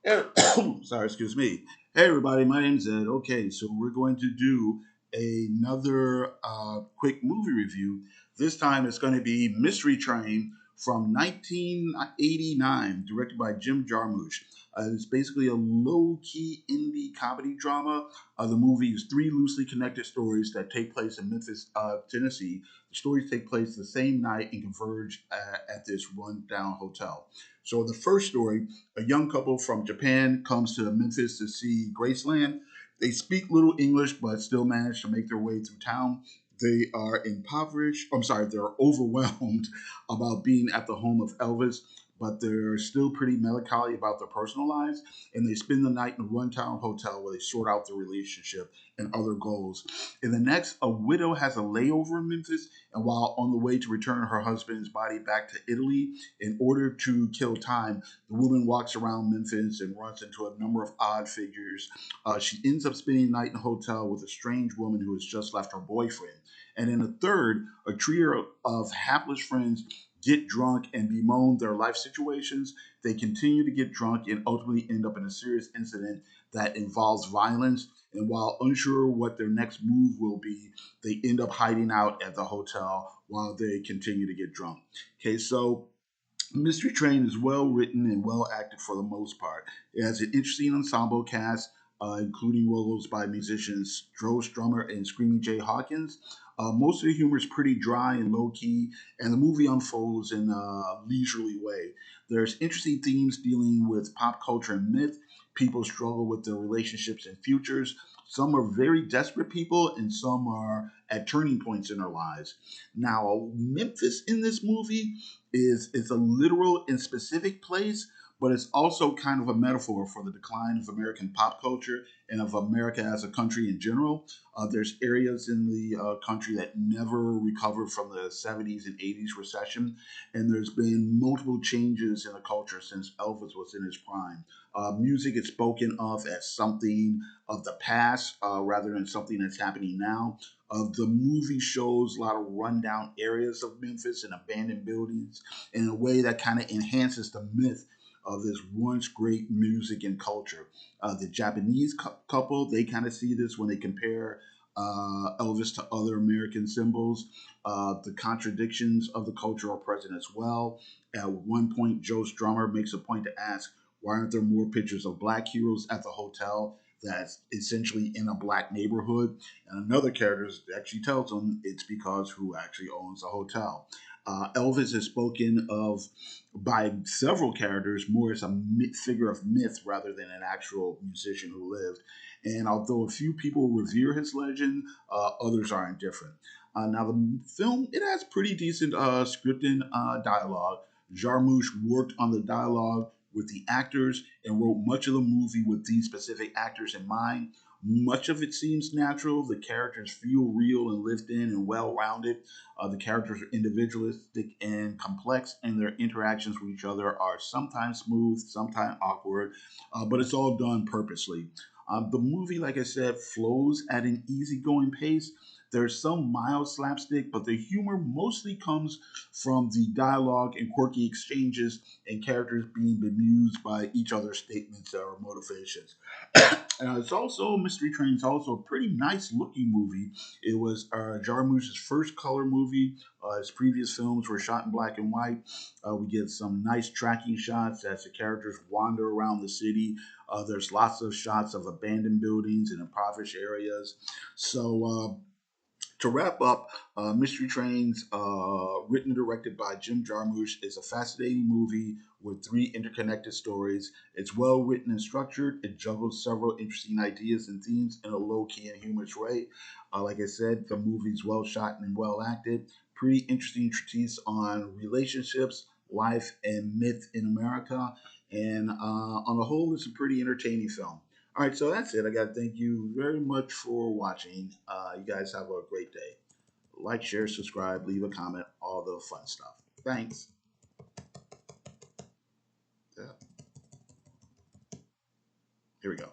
Hey, sorry, excuse me. Hey, everybody, my name's Ed. Okay, so we're going to do another quick movie review. This time it's going to be Mystery Train from 1989, directed by Jim Jarmusch. It's basically a low key indie comedy drama. The movie is three loosely connected stories that take place in Memphis, Tennessee. The stories take place the same night and converge at this rundown hotel. So, the first story, a young couple from Japan comes to Memphis to see Graceland. They speak little English but still manage to make their way through town. They are impoverished. I'm sorry, they're overwhelmed about being at the home of Elvis, but they're still pretty melancholy about their personal lives. And they spend the night in a one-town hotel where they sort out their relationship and other goals. In the next, a widow has a layover in Memphis, and while on the way to return her husband's body back to Italy, in order to kill time, the woman walks around Memphis and runs into a number of odd figures. She ends up spending the night in a hotel with a strange woman who has just left her boyfriend. And in a third, a trio of hapless friends get drunk and bemoan their life situations. They continue to get drunk and ultimately end up in a serious incident that involves violence. And while unsure what their next move will be, they end up hiding out at the hotel while they continue to get drunk. Okay, so Mystery Train is well written and well acted for the most part. It has an interesting ensemble cast, including roles by musicians Joe Strummer and Screaming Jay Hawkins. Most of the humor is pretty dry and low key, and the movie unfolds in a leisurely way. There's interesting themes dealing with pop culture and myth. People struggle with their relationships and futures. Some are very desperate people, and some are at turning points in their lives. Now, Memphis in this movie is a literal and specific place, but it's also kind of a metaphor for the decline of American pop culture and of America as a country in general. There's areas in the country that never recovered from the 70s and 80s recession, and there's been multiple changes in the culture since Elvis was in his prime. Music is spoken of as something of the past rather than something that's happening now. The movie shows a lot of rundown areas of Memphis and abandoned buildings in a way that kind of enhances the myth of this once great music and culture. The Japanese couple, they kind of see this when they compare Elvis to other American symbols. The contradictions of the culture are present as well. At one point, Joe Strummer makes a point to ask, why aren't there more pictures of black heroes at the hotel that's essentially in a black neighborhood? And another character actually tells him it's because who actually owns the hotel. Elvis is spoken of by several characters more as a figure of myth rather than an actual musician who lived. And although a few people revere his legend, others are indifferent. Now, the film, it has pretty decent scripting dialogue. Jarmusch worked on the dialogue with the actors and wrote much of the movie with these specific actors in mind. Much of it seems natural. The characters feel real and lived in and well rounded. The characters are individualistic and complex, and their interactions with each other are sometimes smooth, sometimes awkward, but it's all done purposely. The movie, like I said, flows at an easygoing pace. There's some mild slapstick, but the humor mostly comes from the dialogue and quirky exchanges and characters being bemused by each other's statements or motivations. It's also Mystery Train is also a pretty nice looking movie. It was Jarmusch's first color movie. His previous films were shot in black and white. We get some nice tracking shots as the characters wander around the city. There's lots of shots of abandoned buildings and impoverished areas. So to wrap up, Mystery Trains, written and directed by Jim Jarmusch, is a fascinating movie with three interconnected stories. It's well written and structured. It juggles several interesting ideas and themes in a low key and humorous way. Like I said, the movie's well shot and well acted. Pretty interesting treatise on relationships, life, and myth in America. And on the whole, it's a pretty entertaining film. All right, so that's it. I got to thank you very much for watching. You guys have a great day. Like, share, subscribe, leave a comment, all the fun stuff. Thanks. Yeah, here we go.